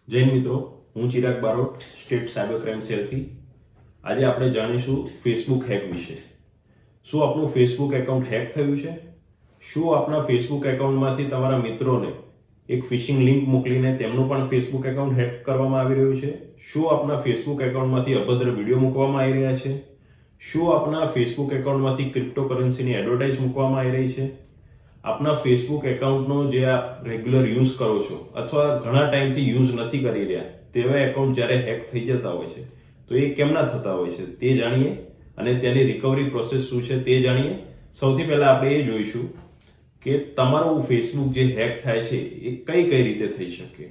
જય હિન્દ મિત્રો, હું Chirag Barot, state cyber crime સેલથી. આજે આપણે જાણીશું ફેસબુક હેક વિશે. શું આપણું ફેસબુક એકાઉન્ટ હેક થયું છે? શું આપણા ફેસબુક એકાઉન્ટમાંથી તમારા મિત્રોને એક ફિશિંગ લિંક મોકલીને તેમનું પણ ફેસબુક એકાઉન્ટ હેક કરવામાં આવી રહ્યું છે? શું આપણા ફેસબુક એકાઉન્ટમાંથી અભદ્ર વિડીયો મૂકવામાં આવી રહ્યા છે? શું આપણા ફેસબુક એકાઉન્ટમાંથી ક્રિપ્ટોકરન્સીની એડવર્ટાઇઝ મૂકવામાં આવી રહી છે? આપના ફેસબુક એકાઉન્ટનો જે આપ રેગ્યુલર યુઝ કરો છો અથવા ઘણા ટાઈમથી યુઝ નથી કરી રહ્યા તેવા એકાઉન્ટ જ્યારે હેક થઈ જતા હોય છે તો એ કેમના થતા હોય છે તે જાણીએ અને તેની રિકવરી પ્રોસેસ શું છે તે જાણીએ. સૌથી પહેલા આપણે એ જોઈશું કે તમારું ફેસબુક જે હેક થાય છે એ કઈ કઈ રીતે થઈ શકે.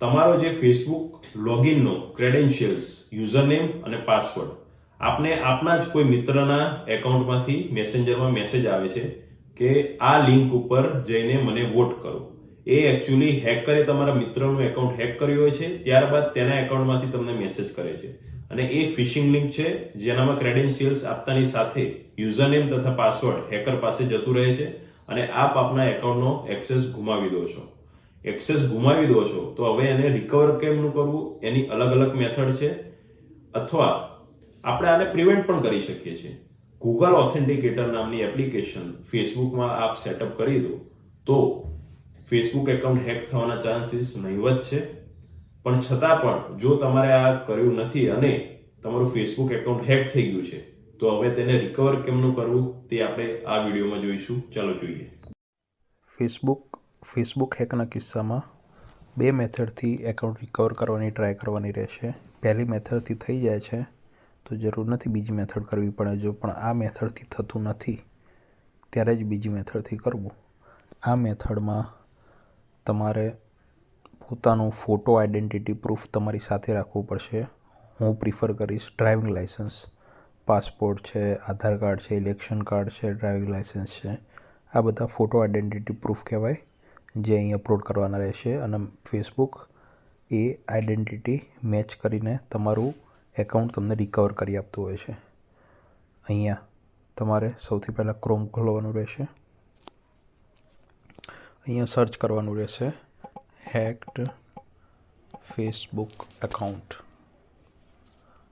તમારો જે ફેસબુક લોગિનનો ક્રેડેન્શિયલ્સ, યુઝરનેમ અને પાસવર્ડ આપને આપના જ કોઈ મિત્રના એકાઉન્ટમાંથી મેસેન્જરમાં મેસેજ આવે છે કે આ લિંક ઉપર જઈને મને વોટ કરો. એ એકચ્યુઅલી હેકરે તમારા મિત્રનું એકાઉન્ટ હેક કર્યું હોય છે, ત્યારબાદ તેના એકાઉન્ટમાંથી તમને મેસેજ કરે છે અને એ ફિશિંગ લિંક છે જેનામાં ક્રેડેન્શિયલ્સ આપતાની સાથે યુઝરનેમ તથા પાસવર્ડ હેકર પાસે જતું રહે છે અને આપ આપના એકાઉન્ટનો એક્સેસ ગુમાવી દો છો. એક્સેસ ગુમાવી દો છો તો હવે એને રિકવર કેમનું કરવું એની અલગ અલગ મેથડ છે, અથવા આપણે આને પ્રિવેન્ટ પણ કરી શકીએ છીએ. ગૂગલ ઓથેન્ટિકેટર નામની એપ્લિકેશન ફેસબુકમાં આપ સેટઅપ કરી દો તો ફેસબુક એકાઉન્ટ હેક થવાના ચાન્સીસ નહીવત છે. પણ છતાં પણ જો તમારે આ કર્યું નથી અને તમારું ફેસબુક એકાઉન્ટ હેક થઈ ગયું છે તો હવે તેને રિકવર કેમનું કરવું તે આપણે આ વિડીયોમાં જોઈશું. ચાલો જોઈએ. ફેસબુક હેકના કિસ્સામાં બે મેથડથી એકાઉન્ટ રિકવર કરવાની ટ્રાય કરવાની રહેશે. પહેલી મેથડથી થઈ જાય છે તો જરૂર નથી બીજી મેથડ કરવી પડે. જો પણ આ મેથડથી થતું નથી ત્યારે જ બીજી મેથડથી કરવું. આ મેથડમાં તમારે પોતાનું ફોટો આઈડેન્ટિટી પ્રૂફ તમારી સાથે રાખવું પડશે. હું પ્રિફર કરીશ ડ્રાઇવિંગ લાઇસન્સ, પાસપોર્ટ છે, આધાર કાર્ડ છે, ઇલેક્શન કાર્ડ છે, ડ્રાઇવિંગ લાઇસન્સ છે. આ બધા ફોટો આઈડેન્ટિટી પ્રૂફ કહેવાય જે અહીં અપલોડ કરવાના રહેશે અને ફેસબુક એ આઈડેન્ટિટી મેચ કરીને તમારું એકાઉન્ટ તમને રિકવર કરી આપતું હોય છે. અહીંયા તમારે સૌથી પહેલાં ક્રોમ ખોલવાનું રહેશે. અહીંયા સર્ચ કરવાનું રહેશે હેક્ડ ફેસબુક એકાઉન્ટ.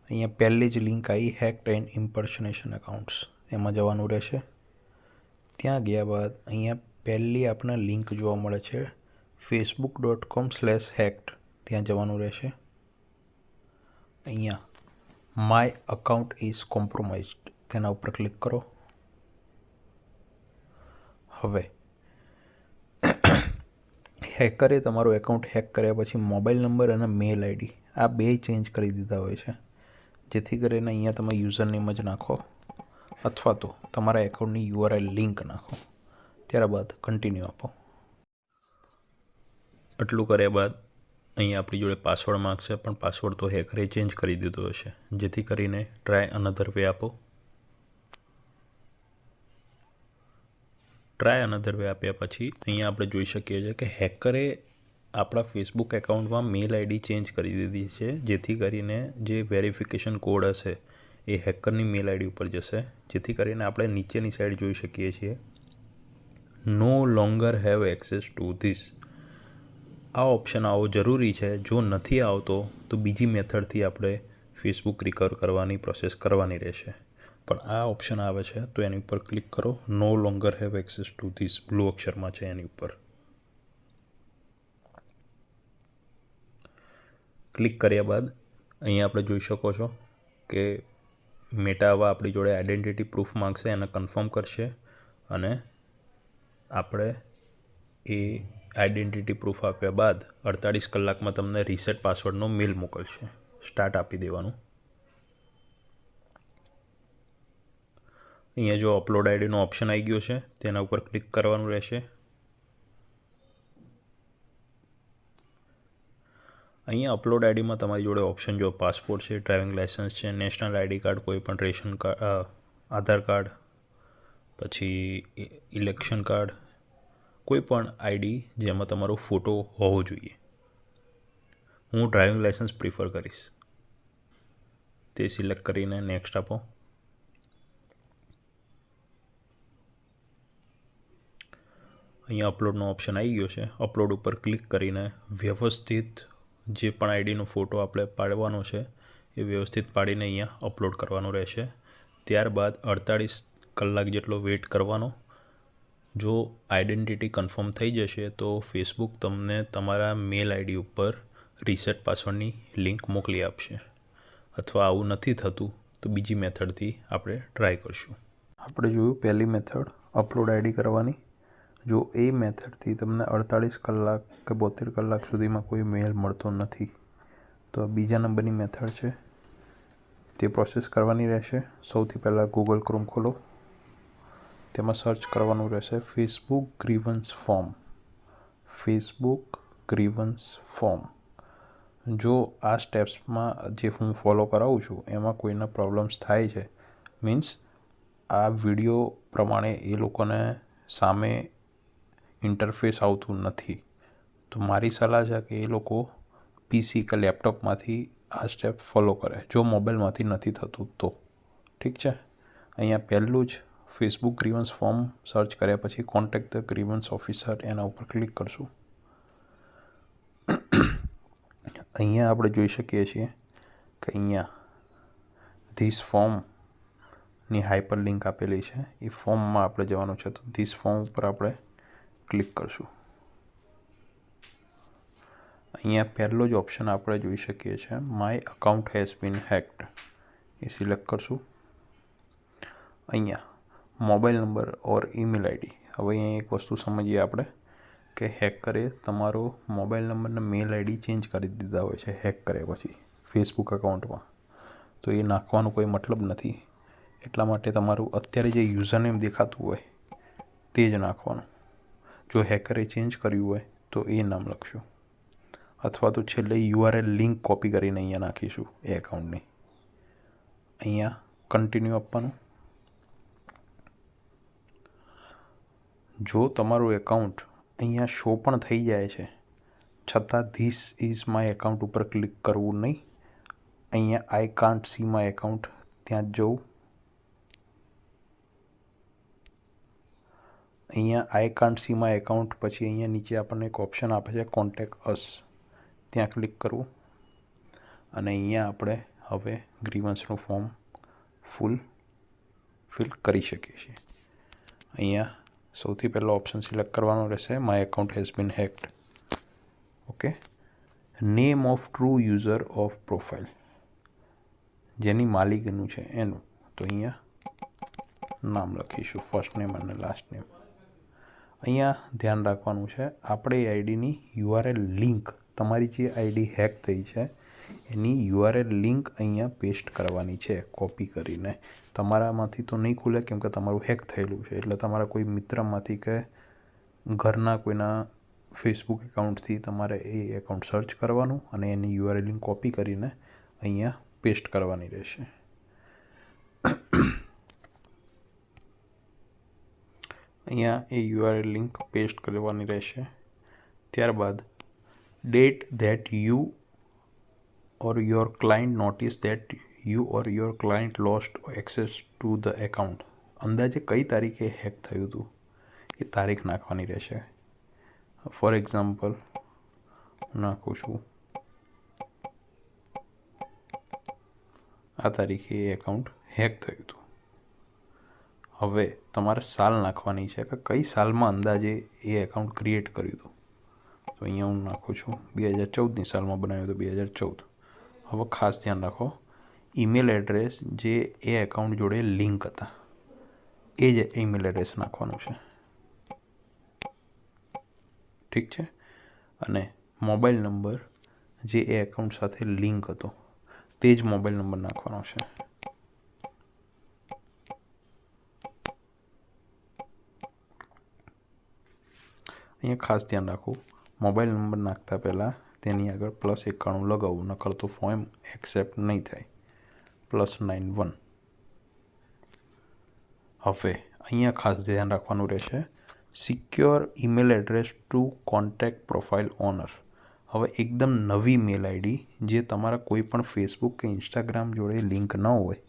અહીંયા પહેલી જ લિંક આવી હેક્ડ એન્ડ ઇમ્પર્સનેશન એકાઉન્ટ્સ, એમાં જવાનું રહેશે. ત્યાં ગયા બાદ અહીંયા પહેલી આપણા લિંક જોવા મળે છે facebook.com/hacked, ત્યાં જવાનું રહેશે. અહીંયા માય અકાઉન્ટ ઇઝ કોમ્પ્રોમાઇઝડ તેના ઉપર ક્લિક કરો. હવે હેકરે તમારું એકાઉન્ટ હેક કર્યા પછી મોબાઈલ નંબર અને મેલ આઈડી આ બે ચેન્જ કરી દીધા હોય છે, જેથી કરીને અહીંયા તમે યુઝરનેમ જ નાખો અથવા તો તમારા એકાઉન્ટની URL લિંક નાખો. ત્યારબાદ કન્ટિન્યુ આપો. આટલું કર્યા બાદ અહીંયા આપણી જોડે પાસવર્ડ માગશે, પણ પાસવર્ડ તો હેકરે ચેન્જ કરી દીધો હશે, જેથી કરીને ટ્રાય અનધર વે આપો. ટ્રાય અનધર વે આપ્યા પછી અહીંયા આપણે જોઈ શકીએ છીએ કે હેકરે આપણા ફેસબુક એકાઉન્ટમાં મેલ આઈડી ચેન્જ કરી દીધી છે, જેથી કરીને જે વેરિફિકેશન કોડ હશે એ હેકરની મેલ આઈડી ઉપર જશે, જેથી કરીને આપણે નીચેની સાઈડ જોઈ શકીએ છીએ no longer have access to this. આ ઓપ્શન આવવો જરૂરી છે. જો નથી આવતો તો બીજી મેથડથી આપણે ફેસબુક રિકવર કરવાની પ્રોસેસ કરવાની રહેશે. પણ આ ઓપ્શન આવે છે તો એની ઉપર ક્લિક કરો. No longer have access to this blue અક્ષરમાં છે એની ઉપર ક્લિક કર્યા બાદ અહીંયા આપણે જોઈ શકો છો કે મેટા આવા આપણી જોડે આઈડેન્ટિટી પ્રૂફ માંગશે, એને કન્ફર્મ કરશે અને આપણે એ આઈડેન્ટિટી પ્રૂફ આપ્યા બાદ 48 કલાકમાં તમને રીસેટ પાસવર્ડનો મેલ મોકલશે. સ્ટાર્ટ આપી દેવાનું. અહીંયા જો અપલોડ આઈડીનો ઓપ્શન આવી ગયો છે તેના ઉપર ક્લિક કરવાનું રહેશે. અહીંયા અપલોડ આઈડીમાં તમારી જોડે ઓપ્શન જો પાસપોર્ટ છે, ડ્રાઇવિંગ લાઇસન્સ છે, નેશનલ આઈડી કાર્ડ, કોઈ પણ રેશન કાર્ડ, આધાર કાર્ડ, પછી ઇલેક્શન કાર્ડ, કોઈ પણ આઈડી જેમાં તમારો ફોટો હોવો જોઈએ. હું ડ્રાઇવિંગ લાઇસન્સ પ્રિફર કરીશ. તે સિલેક્ટ કરીને નેક્સ્ટ આપો. અહીંયા અપલોડનો ઓપ્શન આવી ગયો છે. અપલોડ ઉપર ક્લિક કરીને વ્યવસ્થિત જે પણ આઈડીનો ફોટો આપણે પાડવાનો છે એ વ્યવસ્થિત પાડીને અહીંયા અપલોડ કરવાનો રહેશે. ત્યારબાદ 48 કલાક જેટલો વેઇટ કરવાનો. જો આઈડેન્ટિટી કન્ફર્મ થઈ જશે તો ફેસબુક તમને તમારા મેલ આઈડી ઉપર રીસેટ પાસવર્ડની લિંક મોકલી આપશે. અથવા આવું નથી થતું તો બીજી મેથડથી આપણે ટ્રાય કરશું. આપણે જોયું પહેલી મેથડ અપલોડ આઈડી કરવાની. જો એ મેથડથી તમને 48 કલાક કે 72 કલાક સુધીમાં કોઈ મેલ મળતો નથી તો બીજા નંબરની મેથડ છે તે પ્રોસેસ કરવાની રહેશે. સૌથી પહેલાં ગૂગલ ક્રોમ ખોલો, તેમાં સર્ચ કરવાનું રહેશે Facebook grievance form. Facebook grievance form. જો આ સ્ટેપ્સમાં જે હું ફોલો કરાવું છું એમાં કોઈના પ્રોબ્લેમ્સ થાય છે, મીન્સ આ વિડીયો પ્રમાણે એ લોકોને સામે ઇન્ટરફેસ આવતું નથી, તો મારી સલાહ છે કે એ લોકો પીસી કે લેપટોપમાંથી આ સ્ટેપ ફોલો કરે. જો મોબાઈલમાંથી નથી થતું તો ઠીક છે. અહીંયા પહેલું જ ફેસબુક ગ્રીવન્સ ફોર્મ સર્ચ કર્યા પછી કોન્ટેક્ટ ધ ગ્રીવન્સ ઓફિસર એના ઉપર ક્લિક કરશું. અહીંયા આપણે જોઈ શકીએ છીએ કે અહીંયા ધીસ ફોર્મની હાઇપર લિંક આપેલી છે. એ ફોર્મમાં આપણે જવાનું છે, તો ધીસ ફોર્મ ઉપર આપણે ક્લિક કરશું. અહીંયા પહેલો જ ઓપ્શન આપણે જોઈ શકીએ છીએ my account has been hacked. A select કરશું. અહીંયા મોબાઈલ નંબર ઓર ઈમેલ આઈડી. હવે અહીંયા એક વસ્તુ સમજીએ આપણે કે હેકરે તમારો મોબાઈલ નંબરને મેલ આઈડી ચેન્જ કરી દીધા હોય છે હેક કર્યા પછી ફેસબુક અકાઉન્ટમાં, તો એ નાખવાનો કોઈ મતલબ નથી. એટલા માટે તમારું અત્યારે જે યુઝરનેમ દેખાતું હોય તે જ નાખવાનું. જો હેકરે ચેન્જ કર્યું હોય તો એ નામ લખશું, અથવા તો છેલ્લે URL લિંક કોપી કરીને અહીંયા નાખીશું એ એકાઉન્ટની. અહીંયા કન્ટિન્યુ આપવાનું. જો તમારું એકાઉન્ટ અહીંયા શો પણ થઈ જાય છે છતાં ધીસ ઇઝ માય એકાઉન્ટ ઉપર ક્લિક કરવું નહીં. અહીંયા I can't see my account ત્યાં જ જવું. અહીંયા I can't see my account પછી અહીંયા નીચે આપણને એક ઓપ્શન આપે છે કોન્ટેક્ટ અસ, ત્યાં ક્લિક કરવું. અને અહીંયા આપણે હવે ગ્રીવન્સનું ફોર્મ ફિલ કરી શકીએ છીએ. અહીંયા સૌથી પહેલો ઓપ્શન સિલેક્ટ કરવાનો રહેશે my account has been hacked. Okay. Name of true user of profile, જેની માલિકીનું છે એનું, તો અહીંયા નામ લખીશું, ફર્સ્ટ નેમ અને લાસ્ટ નેમ. અહીંયા ધ્યાન રાખવાનું છે આપણે એ આઈડીની URL લિંક, તમારી જે આઈડી હેક થઈ છે એની URL લિંક અહીંયા પેસ્ટ કરવાની છે કોપી કરીને. તમારામાંથી તો નહીં ખુલે કેમ કે તમારું હેક થયેલું છે, એટલે તમારા કોઈ મિત્રમાંથી કે ઘરના કોઈના ફેસબુક એકાઉન્ટથી તમારે એ એકાઉન્ટ સર્ચ કરવાનું અને એની URL લિંક કોપી કરીને અહીંયા પેસ્ટ કરવાની રહેશે. અહીંયા એ URL લિંક પેસ્ટ કરવાની રહેશે. ત્યારબાદ date that you or your client notice that you or your client lost access to the account. અંદાજે કઈ તારીખે હેક થયું હતું એ તારીખ નાખવાની રહેશે. ફોર એક્ઝામ્પલ નાખું છું આ તારીખે એ એકાઉન્ટ હેક થયું હતું. હવે તમારે સાલ નાખવાની છે કે કઈ સાલમાં અંદાજે એ એકાઉન્ટ ક્રિએટ કર્યું હતું. તો અહીંયા હું નાખું છું 2014ની સાલમાં બનાવ્યું હતું, 2014. હવે ખાસ ધ્યાન રાખો, ઈમેલ એડ્રેસ જે એ એકાઉન્ટ જોડે લિંક હતા એ જ ઈમેલ એડ્રેસ નાખવાનું છે. ઠીક છે. અને મોબાઈલ નંબર જે એ એકાઉન્ટ સાથે લિંક હતો તે જ મોબાઈલ નંબર નાખવાનો છે. અહીંયા ખાસ ધ્યાન રાખવું, મોબાઈલ નંબર નાખતા પહેલાં તેની આગળ +91 લગાવવું, નકર તો ફોર્મ એક્સેપ્ટ નહીં થાય. +91. હવે અહીંયા ખાસ ધ્યાન રાખવાનું રહેશે secure email address to contact profile owner. હવે એકદમ નવી મેલ આઈડી જે તમારા કોઈ પણ ફેસબુક કે ઇન્સ્ટાગ્રામ જોડે લિંક ન હોય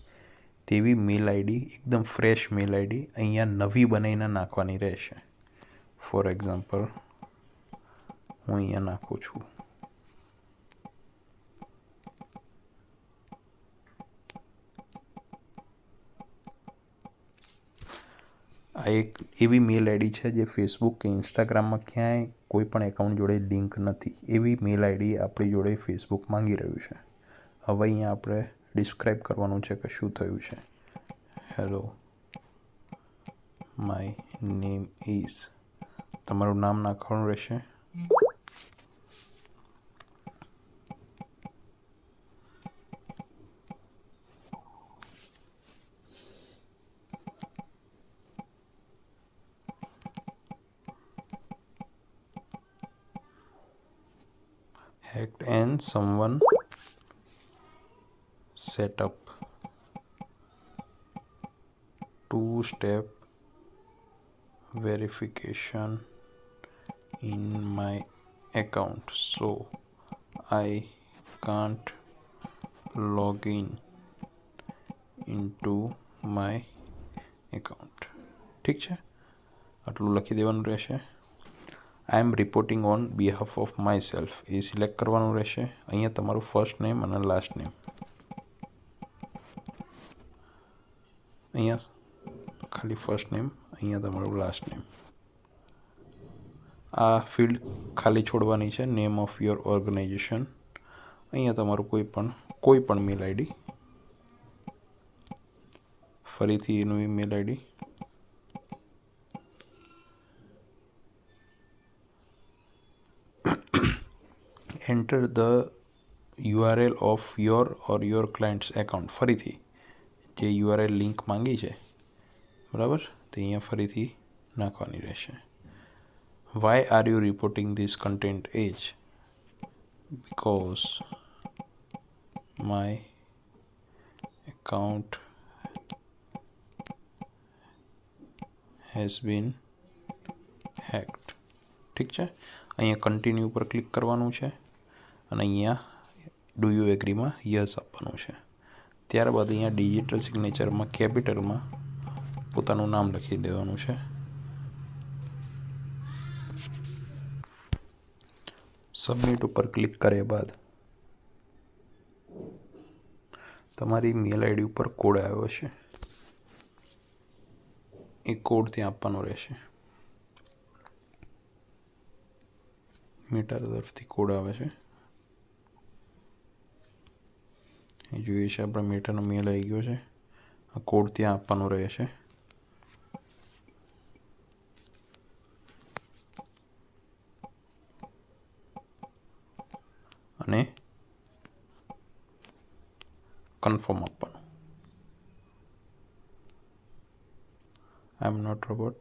તેવી મેલ આઈડી, એકદમ ફ્રેશ મેલ આઈડી અહીંયા નવી બનાવીને નાખવાની રહેશે. ફોર એક્ઝામ્પલ હું અહીંયા નાખું છું આ એક એવી મેલ આઈડી છે જે ફેસબુક કે ઇન્સ્ટાગ્રામમાં ક્યાંય કોઈ પણ એકાઉન્ટ જોડે લિંક નથી. એવી મેલ આઈડી આપણી જોડે ફેસબુક માંગી રહ્યું છે. હવે અહીંયા આપણે ડિસ્ક્રાઈબ કરવાનું છે કે શું થયું છે. હેલો, માય નેમ ઇઝ, તમારું નામ નાખવાનું રહેશે. Hacked and someone set up two-step verification in my account, so I can't log into my account. ઠીક છે, આટલું લખી દેવાનું રહેશે. I am reporting on behalf of myself એ સિલેક્ટ કરવાનું રહેશે. અહીંયા તમારું ફર્સ્ટ નેમ અને લાસ્ટ નેમ, અહીંયા ખાલી ફર્સ્ટ નેમ, અહીંયા તમારું લાસ્ટ નેમ. આ ફિલ્ડ ખાલી છોડવાની છે. નેમ ઓફ યોર ઓર્ગેનાઇઝેશન, અહીંયા તમારું કોઈ પણ મેલ આઈડી, ફરીથી એનું email ID, enter the URL of your or your clients account, ફરીથી જે URL લિંક માંગી છે બરાબર તે અહીંયા ફરીથી નાખવાની રહેશે. Why are you reporting this content as? Because my account has been hacked. ઠીક છે, અહીંયા કન્ટિન્યુ પર ક્લિક કરવાનું છે અને અહીંયા ડુ યુ એગ્રીમાં યસ આપવાનું છે. ત્યારબાદ અહીંયા ડિજિટલ સિગ્નેચરમાં કેપિટલમાં પોતાનું નામ લખી દેવાનું છે. સબમિટ ઉપર ક્લિક કર્યા બાદ તમારી મેલ આઈડી ઉપર કોડ આવ્યો છે, એ કોડ ત્યાં આપવાનો રહેશે. મેટા તરફથી કોડ આવે છે, એ જોઈએ છે આપણે મેટાનો મેલ આવી ગયો છે. આ કોડ ત્યાં આપવાનો રહેશે. અને કન્ફર્મ આપવાનું. આઈ એમ નોટ રોબોટ.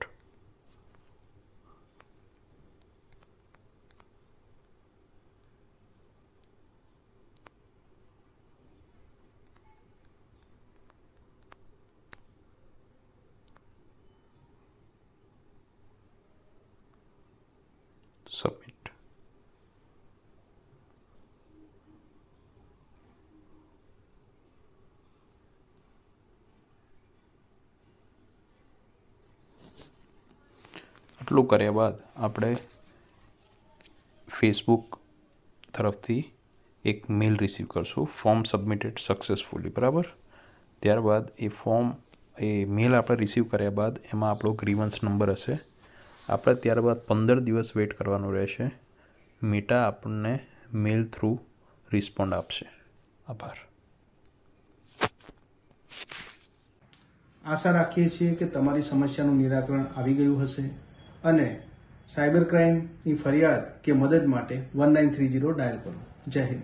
સબમિટ. આટલું કર્યા બાદ આપણે ફેસબુક તરફથી એક મેલ રિસીવ કરશું, ફોર્મ સબમિટેડ સક્સેસફુલી, બરાબર. ત્યારબાદ એ મેલ આપણે રિસીવ કર્યા બાદ એમાં આપણો ગ્રીવન્સ નંબર હશે. આપણે ત્યારબાદ 15 દિવસ વેઇટ કરવાનું રહેશે. મેટા આપણને મેલ થ્રુ રિસ્પોન્ડ આપશે. આભાર. આશા રાખીએ છીએ કે તમારી સમસ્યાનું નિરાકરણ આવી ગયું હશે અને સાયબર ક્રાઇમની ફરિયાદ કે મદદ માટે 1930 ડાયલ કરો. જય હિન્દ.